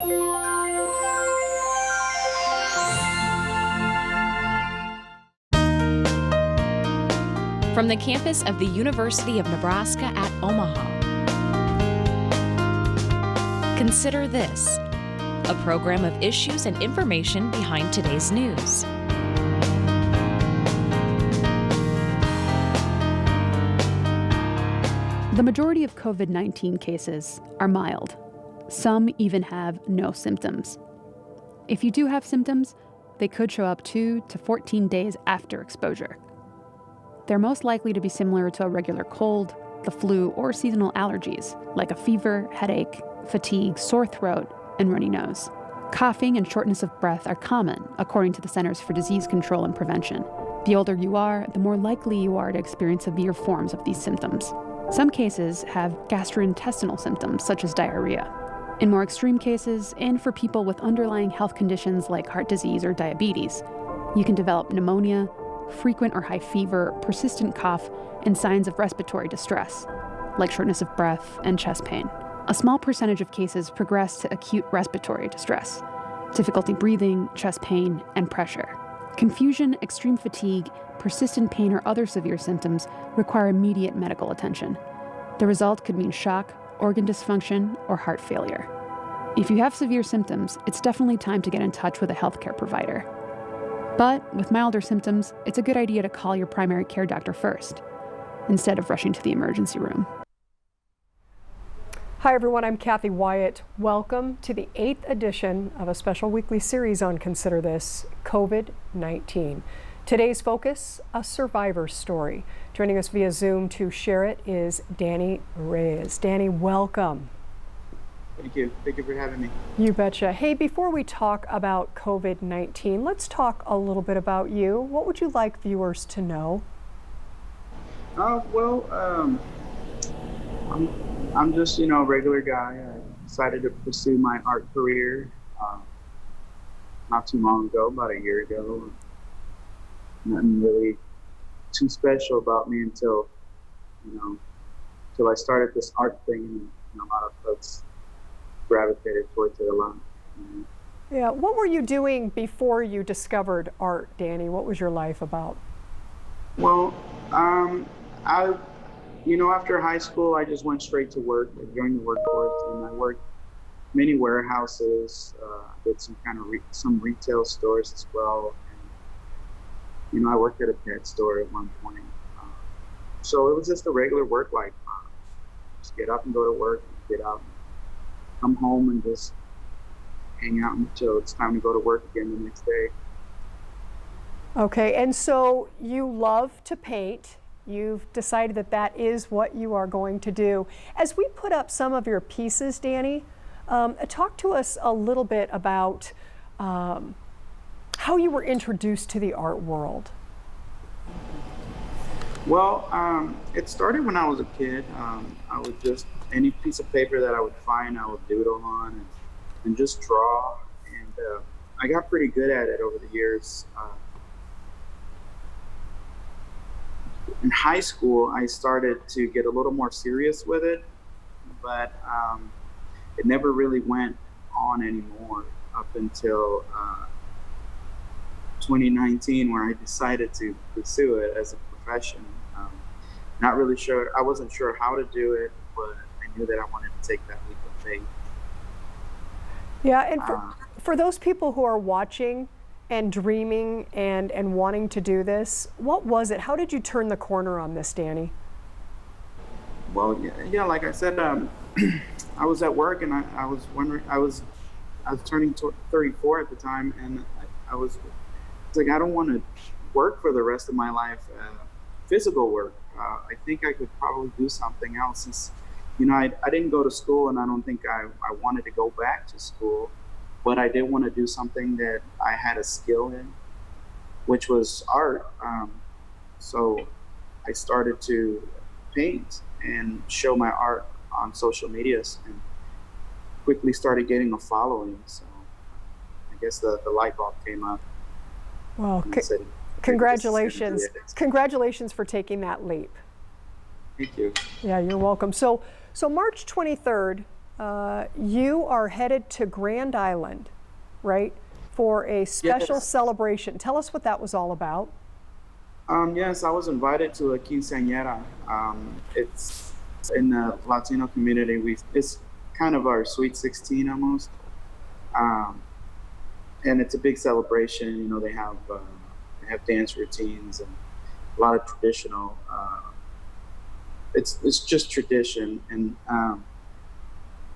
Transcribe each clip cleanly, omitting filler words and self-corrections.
From the campus of the University of Nebraska at Omaha. Consider This, a program of issues and information behind today's news. The majority of COVID-19 cases are mild. Some even have no symptoms. If you do have symptoms, they could show up 2 to 14 days after exposure. They're most likely to be similar to a regular cold, the flu, or seasonal allergies, like a fever, headache, fatigue, sore throat, and runny nose. Coughing and shortness of breath are common, according to the Centers for Disease Control and Prevention. The older you are, the more likely you are to experience severe forms of these symptoms. Some cases have gastrointestinal symptoms, such as diarrhea. In more extreme cases, and for people with underlying health conditions like heart disease or diabetes, you can develop pneumonia, frequent or high fever, persistent cough, and signs of respiratory distress, like shortness of breath and chest pain. A small percentage of cases progress to acute respiratory distress, difficulty breathing, chest pain, and pressure. Confusion, extreme fatigue, persistent pain, or other severe symptoms require immediate medical attention. The result could mean shock, organ dysfunction, or heart failure. If you have severe symptoms, it's definitely time to get in touch with a healthcare provider. But with milder symptoms, it's a good idea to call your primary care doctor first, instead of rushing to the emergency room. Hi everyone, I'm Kathy Wyatt. Welcome to the 8th edition of a special weekly series on Consider This, COVID-19. Today's focus, a survivor's story. Joining us via Zoom to share it is Danny Reyes. Danny, welcome. Thank you. Thank you for having me. You betcha. Hey, before we talk about COVID-19, let's talk a little bit about you. What would you like viewers to know? I'm just, a regular guy. I decided to pursue my art career not too long ago, about a year ago. Nothing really too special about me until I started this art thing, and a lot of folks gravitated towards it a lot. Yeah, what were you doing before you discovered art, Danny? What was your life about? Well, after high school, I just went straight to work. I joined the workforce, and I worked many warehouses, did some retail stores as well. And, I worked at a pet store at one point. So it was just a regular work life. Just get up and go to work, get out, come home, and just hang out until it's time to go to work again the next day. Okay, and so you love to paint. You've decided that that is what you are going to do. As we put up some of your pieces, Danny, talk to us a little bit about how you were introduced to the art world. Well, it started when I was a kid. I would just, any piece of paper that I would find, I would doodle on and just draw. And I got pretty good at it over the years. In high school, I started to get a little more serious with it, but it never really went on anymore up until 2019, where I decided to pursue it as a profession. Not really sure, I wasn't sure how to do it, but I knew that I wanted to take that leap of faith. Yeah, and for those people who are watching and dreaming and wanting to do this, what was it? How did you turn the corner on this, Danny? Well, yeah, like I said, I was at work, and I was wondering, I was turning 34 at the time, and it's like, I don't want to work for the rest of my life, physical work. I think I could probably do something else, since, I didn't go to school, and I don't think I wanted to go back to school, but I did want to do something that I had a skill in, which was art. So I started to paint and show my art on social medias, and quickly started getting a following. So I guess the light bulb came up. Well, congratulations. Congratulations for taking that leap. Thank you. Yeah, you're welcome. So March 23rd, you are headed to Grand Island, right, for a special Yes. celebration. Tell us what that was all about. Yes, I was invited to a quinceañera. It's in the Latino community. It's kind of our Sweet 16 almost. Um, and it's a big celebration. You know, they have dance routines and a lot of traditional. It's just tradition, and a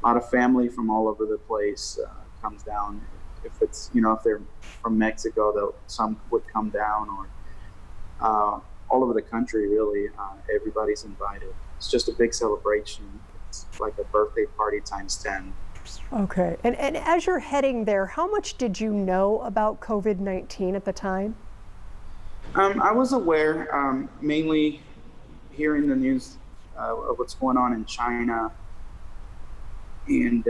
lot of family from all over the place comes down. If it's if they're from Mexico, some would come down, or all over the country. Really, everybody's invited. It's just a big celebration. It's like a birthday party times 10. Okay. And as you're heading there, how much did you know about COVID-19 at the time? I was aware, mainly hearing the news of what's going on in China, and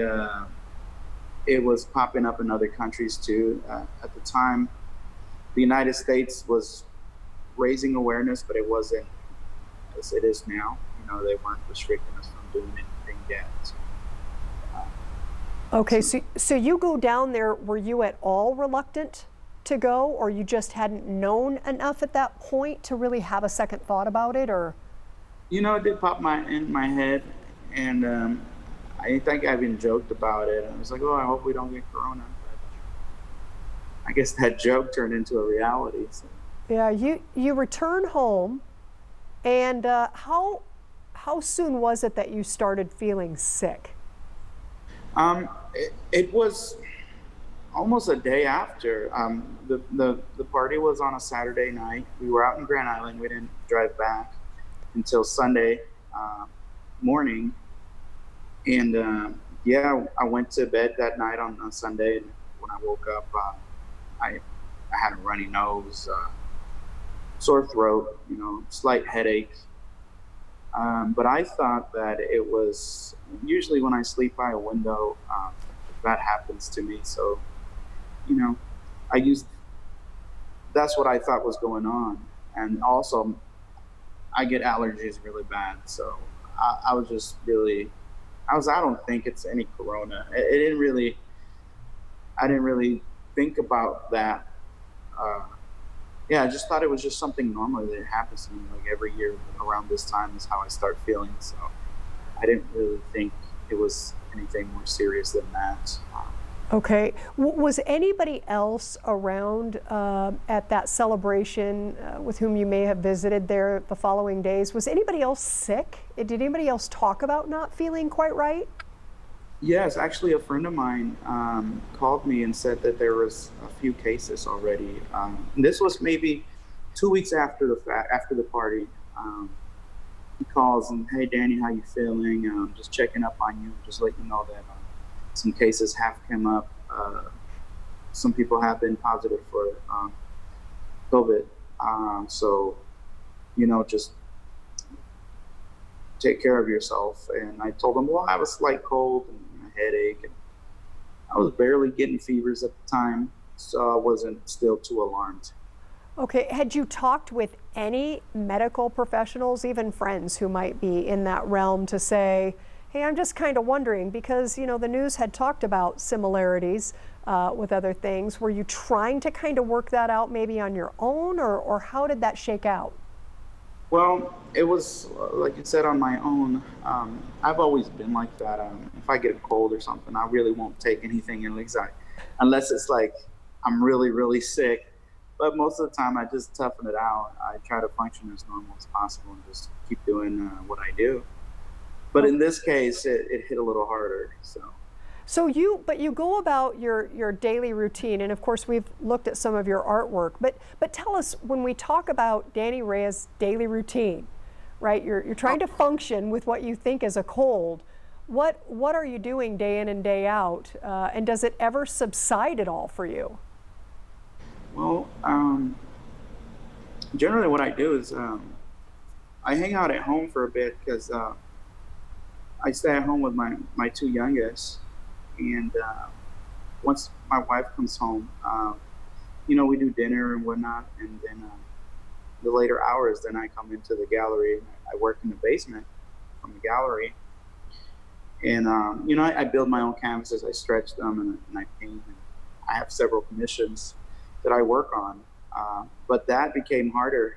it was popping up in other countries too. At the time, the United States was raising awareness, but it wasn't as it is now. They weren't restricting us from doing anything yet. Okay, so you go down there, were you at all reluctant to go, or you just hadn't known enough at that point to really have a second thought about it, or? It did pop in my head, and I think I even joked about it. I was like, oh, I hope we don't get corona. But I guess that joke turned into a reality. So. Yeah, you return home, and how soon was it that you started feeling sick? It was almost a day after. The party was on a Saturday night. We were out in Grand Island. We didn't drive back until Sunday morning. And I went to bed that night on Sunday. And when I woke up, I had a runny nose, sore throat, slight headache. But I thought that it was usually when I sleep by a window, that happens to me. So, that's what I thought was going on. And also, I get allergies really bad. So I was just really, I don't think it's any corona. I didn't really think about that. I just thought it was just something normal that happens to me like every year around this time is how I start feeling. So I didn't really think it was anything more serious than that. Okay. Was anybody else around at that celebration with whom you may have visited there the following days? Was anybody else sick? Did anybody else talk about not feeling quite right? Yes, actually, a friend of mine called me and said that there was a few cases already. And this was maybe 2 weeks after the party. He calls and, hey, Danny, how you feeling? Just checking up on you, just let you know that some cases have come up. Some people have been positive for COVID. So, just take care of yourself. And I told him, well, I have a slight cold and a headache. And I was barely getting fevers at the time, so I wasn't still too alarmed. Okay, had you talked with any medical professionals, even friends who might be in that realm, to say, hey, I'm just kind of wondering, because the news had talked about similarities with other things. Were you trying to kind of work that out maybe on your own, or how did that shake out? Well, it was, like you said, on my own. I've always been like that. If I get a cold or something, I really won't take anything unless it's like I'm really, really sick. But most of the time, I just toughen it out. I try to function as normal as possible and just keep doing what I do. But in this case, it hit a little harder. So you go about your daily routine, and of course we've looked at some of your artwork. But tell us, when we talk about Danny Reyes' daily routine, right? You're trying to function with what you think is a cold. What are you doing day in and day out, and does it ever subside at all for you? Well, generally what I do is I hang out at home for a bit because I stay at home with my two youngest. And once my wife comes home, we do dinner and whatnot. And then the later hours, then I come into the gallery. I work in the basement from the gallery. And, I build my own canvases, I stretch them and I paint. And I have several commissions that I work on. But that became harder.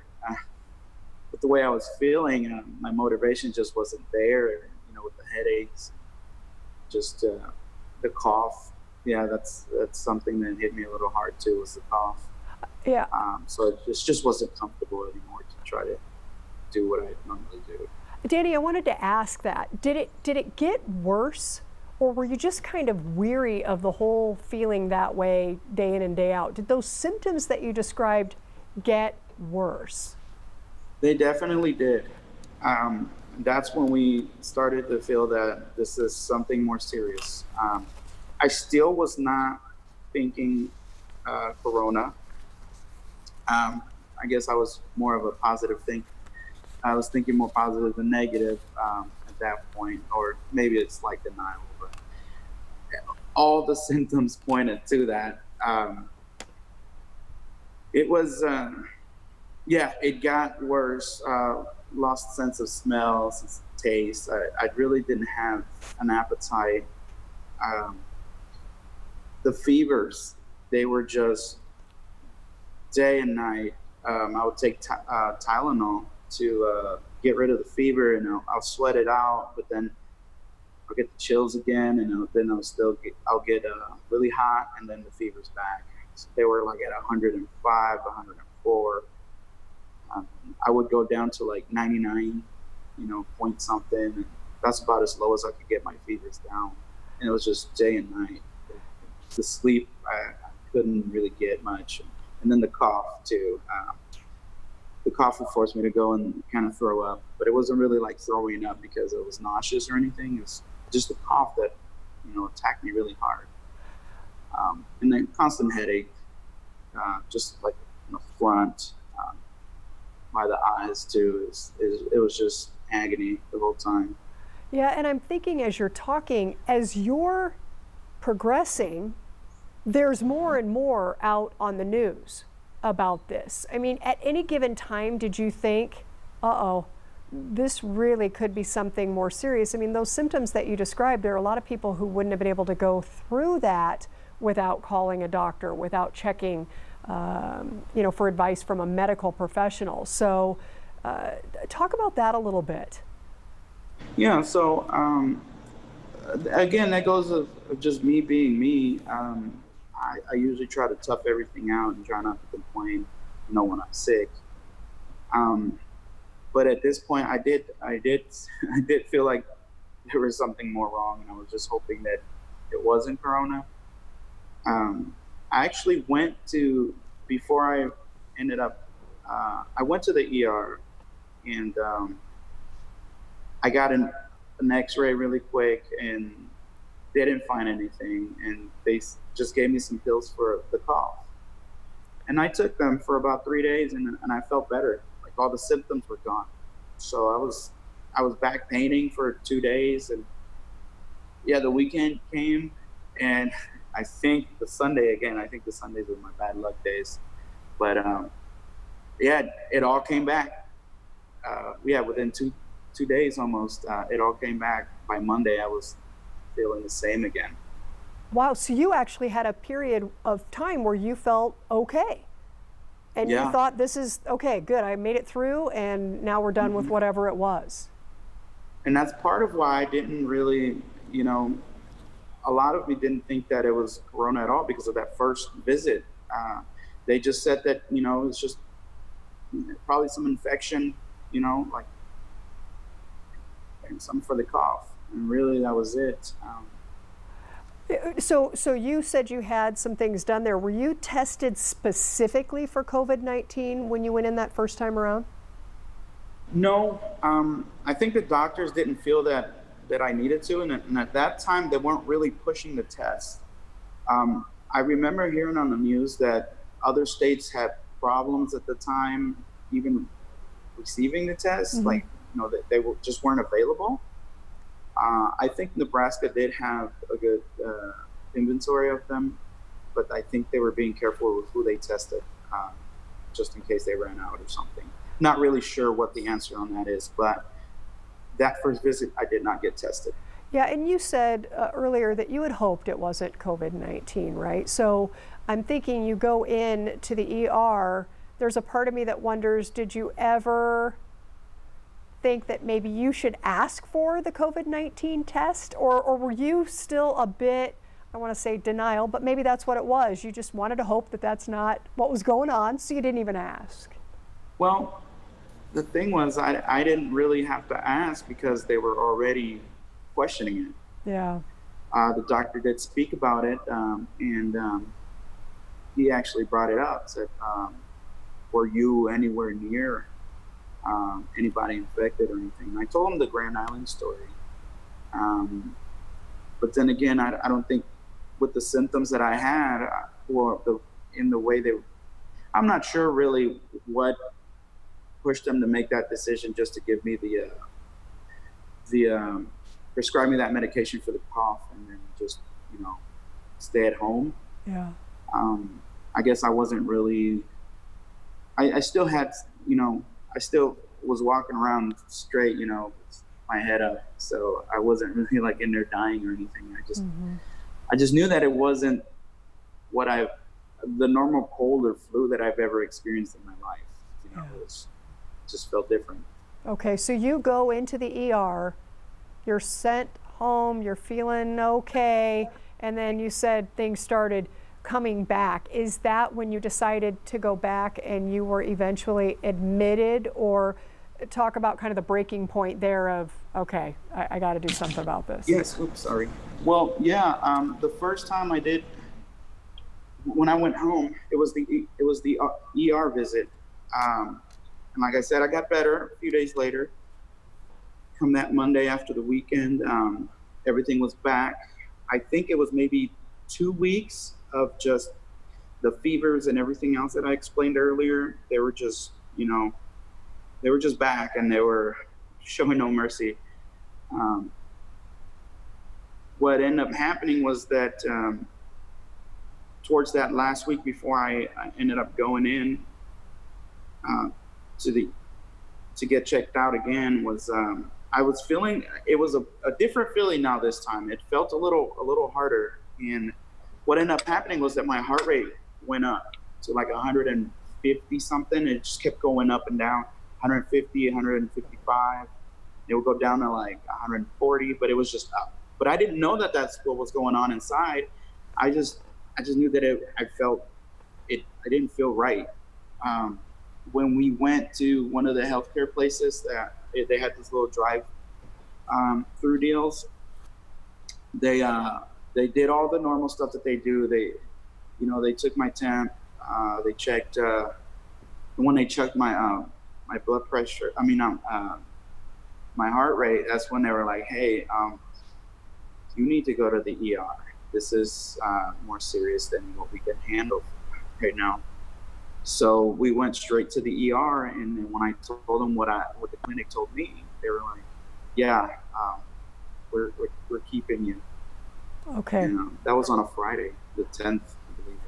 With the way I was feeling, my motivation just wasn't there, with the headaches, just the cough. Yeah, that's something that hit me a little hard too, was the cough. Yeah. So it just wasn't comfortable anymore to try to do what I normally do. Danny, I wanted to ask that. Did it get worse, or were you just kind of weary of the whole feeling that way day in and day out? Did those symptoms that you described get worse? They definitely did. That's when we started to feel that this is something more serious. I still was not thinking corona. I guess I was more of a positive thinker. I was thinking more positive than negative at that point, or maybe it's like denial, but all the symptoms pointed to that. It was, it got worse. Lost sense of smell, sense of taste. I really didn't have an appetite. The fevers, they were just day and night. I would take Tylenol to get rid of the fever, and I'll sweat it out, but then I'll get the chills again, and then I'll get really hot, and then the fever's back. So they were like at 105, 104. I would go down to like 99, point something, and that's about as low as I could get my fevers down. And it was just day and night. The sleep, I couldn't really get much, and then the cough too. The cough would force me to go and kind of throw up, but it wasn't really like throwing up because it was nauseous or anything. It was just a cough that, attacked me really hard. And then constant headache, just like in the front, by the eyes too. It was just agony the whole time. Yeah, and I'm thinking as you're talking, as you're progressing, there's more and more out on the news about this. I mean, at any given time, did you think, this really could be something more serious? I mean, those symptoms that you described, there are a lot of people who wouldn't have been able to go through that without calling a doctor, without checking, for advice from a medical professional. So talk about that a little bit. Yeah, so again, that goes of just me being me. I usually try to tough everything out and try not to complain, when I'm sick. But at this point, I did feel like there was something more wrong, and I was just hoping that it wasn't corona. I actually went to, before I ended up, I went to the ER, and I got an X-ray really quick, and they didn't find anything, and they just gave me some pills for the cough. And I took them for about 3 days, and I felt better. Like all the symptoms were gone. So I was back painting for 2 days, and the weekend came, and I think the Sundays were my bad luck days. But it all came back. Within two days almost, it all came back. By Monday, I was feeling the same again. Wow, so you actually had a period of time where you felt okay. And you thought, this is okay, good, I made it through, and now we're done with whatever it was. And that's part of why I didn't really, a lot of me didn't think that it was corona at all because of that first visit. They just said that, it's just probably some infection, like, and something for the cough. And really, that was it. So you said you had some things done there. Were you tested specifically for COVID-19 when you went in that first time around? No, I think the doctors didn't feel that I needed to, and at that time they weren't really pushing the test. I remember hearing on the news that other states had problems at the time, even receiving the test, like they just weren't available. I think Nebraska did have a good inventory of them, but I think they were being careful with who they tested, just in case they ran out or something. Not really sure what the answer on that is, but that first visit, I did not get tested. Yeah, and you said earlier that you had hoped it wasn't COVID-19, right? So I'm thinking you go in to the ER, there's a part of me that wonders, did you ever think that maybe you should ask for the COVID-19 test? Or were you still a bit, I want to say denial, but maybe that's what it was. You just wanted to hope that that's not what was going on, so you didn't even ask. Well, the thing was, I didn't really have to ask because they were already questioning it. Yeah. The doctor did speak about it, and he actually brought it up, said, were you anywhere near anybody infected or anything? I told him the Grand Island story. But then again, I don't think with the symptoms that I had, or in the way I'm not sure really what pushed them to make that decision just to give me prescribe me that medication for the cough and then just, stay at home. Yeah. I guess I wasn't really, I still had, I still was walking around straight, with my head up. So I wasn't really like in there dying or anything. I just knew that it wasn't the normal cold or flu that I've ever experienced in my life. It just felt different. Okay, so you go into the ER, you're sent home, you're feeling okay, and then you said things started coming back. Is that when you decided to go back and you were eventually admitted, or talk about kind of the breaking point there of, okay, I got to do something about this? Yes, oops, sorry. Well, yeah, the first time I did, when I went home, it was the ER visit. And like I said, I got better a few days later. Come that Monday after the weekend, everything was back. I think it was maybe 2 weeks of just the fevers and everything else that I explained earlier. They were just, they were just back and they were showing no mercy. What ended up happening was that towards that last week before I ended up going in to get checked out again, was I was feeling, it was a different feeling now this time. It felt a little harder, and what ended up happening was that my heart rate went up to like 150 something. It just kept going up and down, 150, 155. It would go down to like 140, but it was just up. But I didn't know that that's what was going on inside. I just knew that I didn't feel right. When we went to one of the healthcare places that they had this little drive through deals, they did all the normal stuff that they do. They took my temp, they checked, when they checked my blood pressure, my heart rate, that's when they were like, hey, you need to go to the ER. This is more serious than what we can handle right now. So we went straight to the ER, and then when I told them what the clinic told me, they were like, yeah, we're keeping you. Okay. That was on a Friday, the 10th, I believe,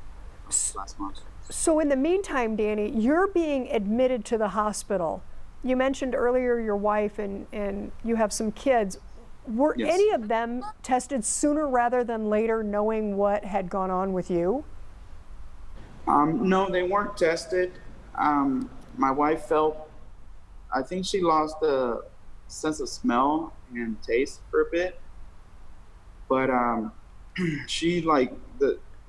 last month. So in the meantime, Danny, you're being admitted to the hospital. You mentioned earlier your wife and you have some kids. Were Yes. any of them tested sooner rather than later, knowing what had gone on with you? No, they weren't tested. My wife I think she lost the sense of smell and taste for a bit, but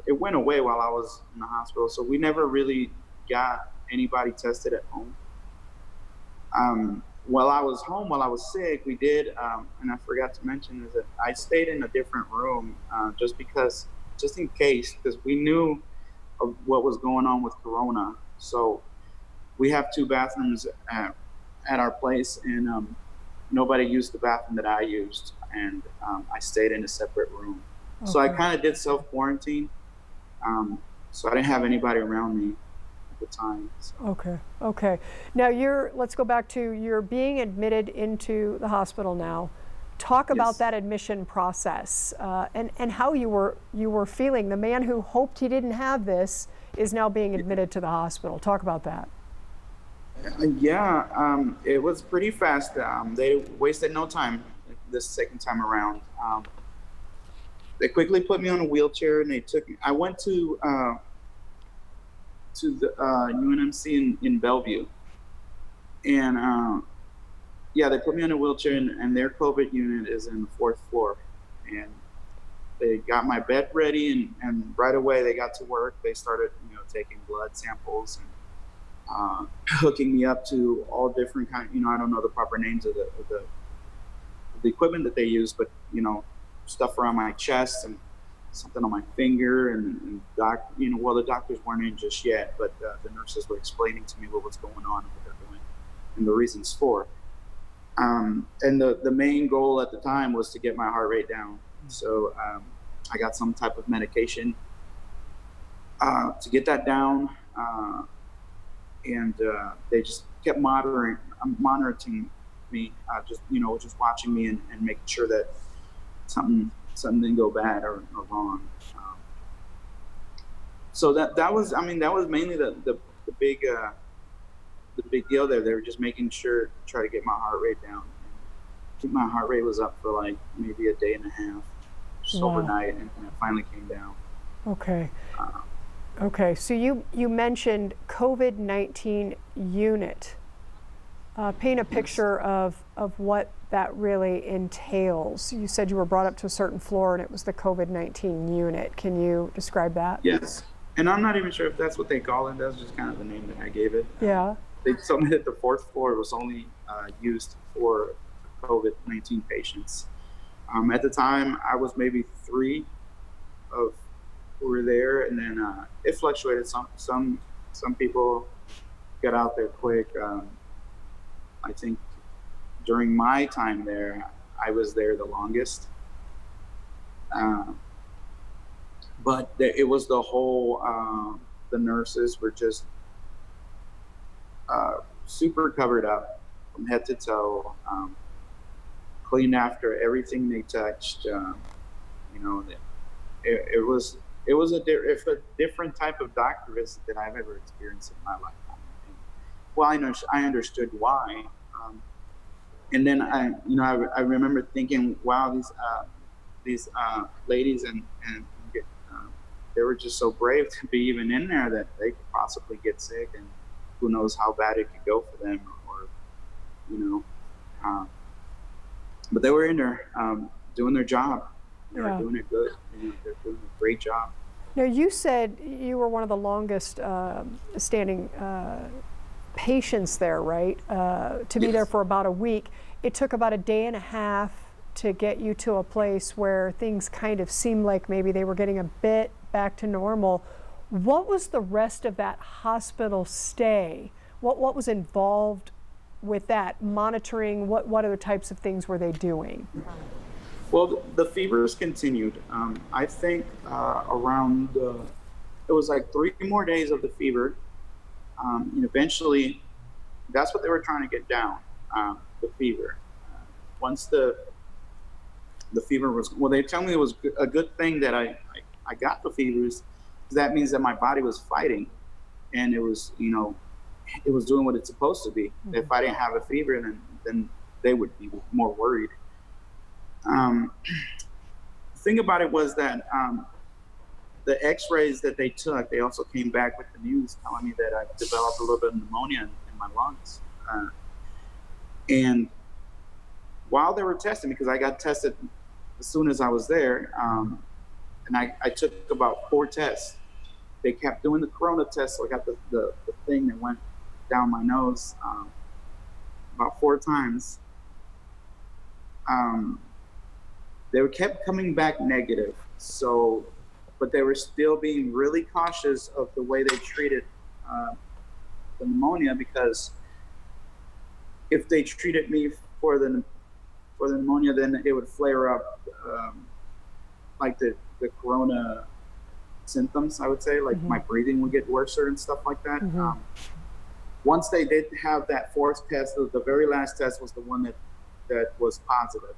it went away while I was in the hospital, so we never really got anybody tested at home. While I was home, while I was sick, we did, and I forgot to mention, is that I stayed in a different room just in case, because we knew of what was going on with Corona. So we have 2 bathrooms at our place, and nobody used the bathroom that I used, and I stayed in a separate room. Okay. So I kind of did self-quarantine, so I didn't have anybody around me at the time. So. Okay. Now let's go back to you're being admitted into the hospital now. Talk about Yes. that admission process and how you were feeling. The man who hoped he didn't have this is now being admitted to the hospital. Talk about that. Yeah, it was pretty fast. They wasted no time. this second time around. They quickly put me on a wheelchair, and they took me. I went to the UNMC in Bellevue, and yeah, they put me on a wheelchair, and their COVID unit is in the 4th floor, and they got my bed ready, and right away they got to work. They started, taking blood samples and hooking me up to all different kind. I don't know the proper names of the equipment that they use, but stuff around my chest and something on my finger, and well, the doctors weren't in just yet, but the nurses were explaining to me what was going on and what they're doing and the reasons for. And the main goal at the time was to get my heart rate down. So I got some type of medication to get that down, and they just kept monitoring me, just watching me and making sure that something didn't go bad or wrong. So that was mainly the big deal there. They were just making sure to try to get my heart rate down. I think my heart rate was up for like maybe a day and a half, just overnight, and it finally came down. Okay. Okay. So you mentioned COVID-19 unit. Paint a picture of what that really entails. You said you were brought up to a certain floor and it was the COVID-19 unit. Can you describe that? Yes. And I'm not even sure if that's what they call it. That's just kind of the name that I gave it. Yeah. They told me that the 4th floor was only used for COVID-19 patients. At the time, I was maybe 3 of who were there, and then it fluctuated. Some people got out there quick. I think during my time there, I was there the longest. But it was the whole, the nurses were just super covered up from head to toe, cleaned after everything they touched. It was a different type of doctor visit that I've ever experienced in my lifetime. Well, I understood why, and then I remember thinking, wow, these ladies and they were just so brave to be even in there, that they could possibly get sick, and who knows how bad it could go for them, but they were in there doing their job. They were doing it good. They're doing a great job. Now, you said you were one of the longest standing patients there, right? To be there for about a week. It took about a day and a half to get you to a place where things kind of seemed like maybe they were getting a bit back to normal. What was the rest of that hospital stay? What was involved with that? Monitoring, what other types of things were they doing? Well, the fevers continued. I think around, it was like 3 more days of the fever. And eventually, that's what they were trying to get down, the fever. Once the fever was, well, they tell me it was a good thing that I got the fevers, because that means that my body was fighting, and it was, it was doing what it's supposed to be. Mm-hmm. If I didn't have a fever, then they would be more worried. The thing about it was that the x-rays that they took, they also came back with the news telling me that I developed a little bit of pneumonia in my lungs. And while they were testing, because I got tested as soon as I was there, and I took about 4 tests. They kept doing the corona test, so I got the thing that went down my nose about 4 times. They kept coming back negative. So, but they were still being really cautious of the way they treated the pneumonia, because if they treated me for the pneumonia, then it would flare up like the corona symptoms, I would say, like my breathing would get worse and stuff like that. Once they did have that 4th test, the very last test was the one that was positive.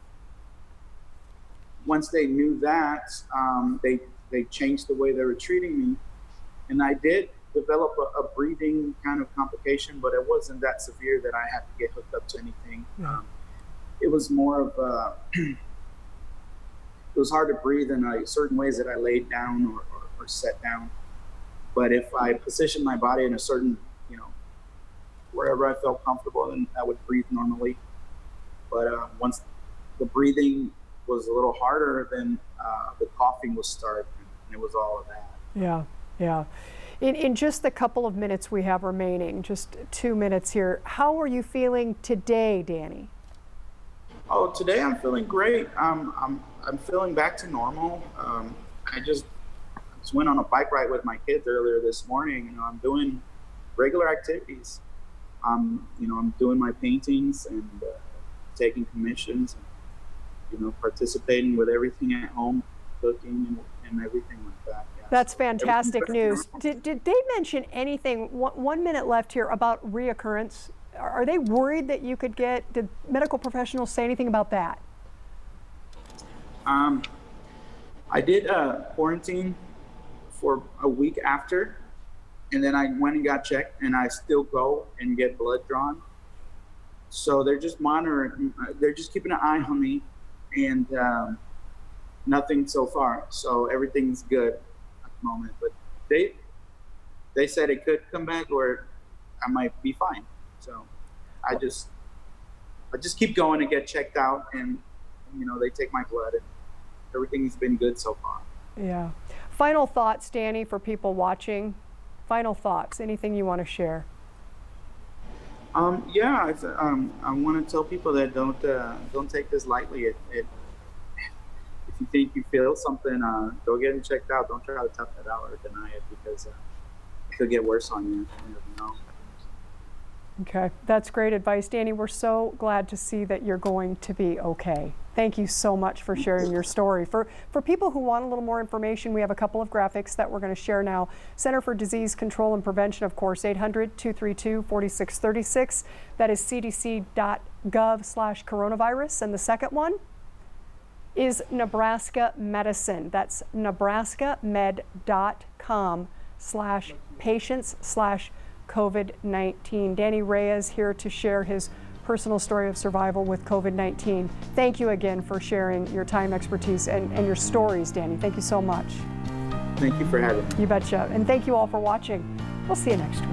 Once they knew that, they changed the way they were treating me, and I did develop a breathing kind of complication, but it wasn't that severe that I had to get hooked up to anything. it was more of it was hard to breathe in certain ways that I laid down or sat down. But if I positioned my body in a certain, wherever I felt comfortable, then I would breathe normally. But once the breathing was a little harder, then the coughing would start, and it was all of that. Yeah, yeah. In just the couple of minutes we have remaining, just 2 minutes here, how are you feeling today, Danny? Oh, today I'm feeling great. I'm feeling back to normal. I just went on a bike ride with my kids earlier this morning. I'm doing regular activities. I'm doing my paintings and taking commissions, and, participating with everything at home, cooking and everything like that. Yeah. That's fantastic news. Did they mention anything, 1 minute left here, about reoccurrence? Are they worried that you could did medical professionals say anything about that? I did quarantine for a week after, and then I went and got checked, and I still go and get blood drawn. So they're just monitoring, they're just keeping an eye on me, and nothing so far. So everything's good at the moment, but they said it could come back or I might be fine. So I just keep going and get checked out, and they take my blood, and everything's been good so far. Yeah. Final thoughts, Danny, for people watching. Final thoughts. Anything you want to share? I want to tell people that don't take this lightly. If you think you feel something, go get it checked out. Don't try to tough it out or deny it, because it could get worse on you. You never know. Okay, that's great advice, Danny. We're so glad to see that you're going to be okay. Thank you so much for sharing your story. For people who want a little more information, we have a couple of graphics that we're going to share now. Center for Disease Control and Prevention, of course, 800-232-4636. That is cdc.gov/coronavirus. And the second one is Nebraska Medicine. That's nebraskamed.com/patients/COVID-19. Danny Reyes here to share his personal story of survival with COVID-19. Thank you again for sharing your time, expertise, and your stories, Danny. Thank you so much. Thank you for having me. You betcha. And thank you all for watching. We'll see you next week.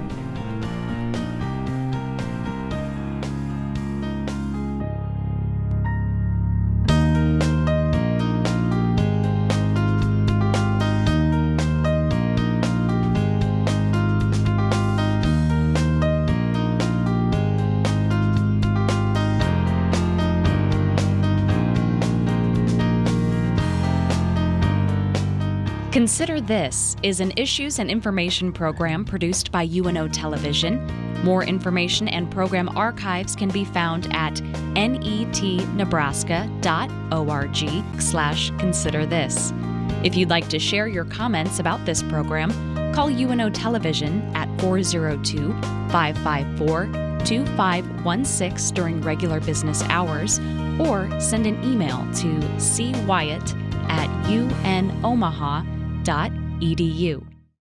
Consider This is an issues and information program produced by UNO Television. More information and program archives can be found at netnebraska.org/considerthis. If you'd like to share your comments about this program, call UNO Television at 402-554-2516 during regular business hours, or send an email to cwyatt@unomaha.edu.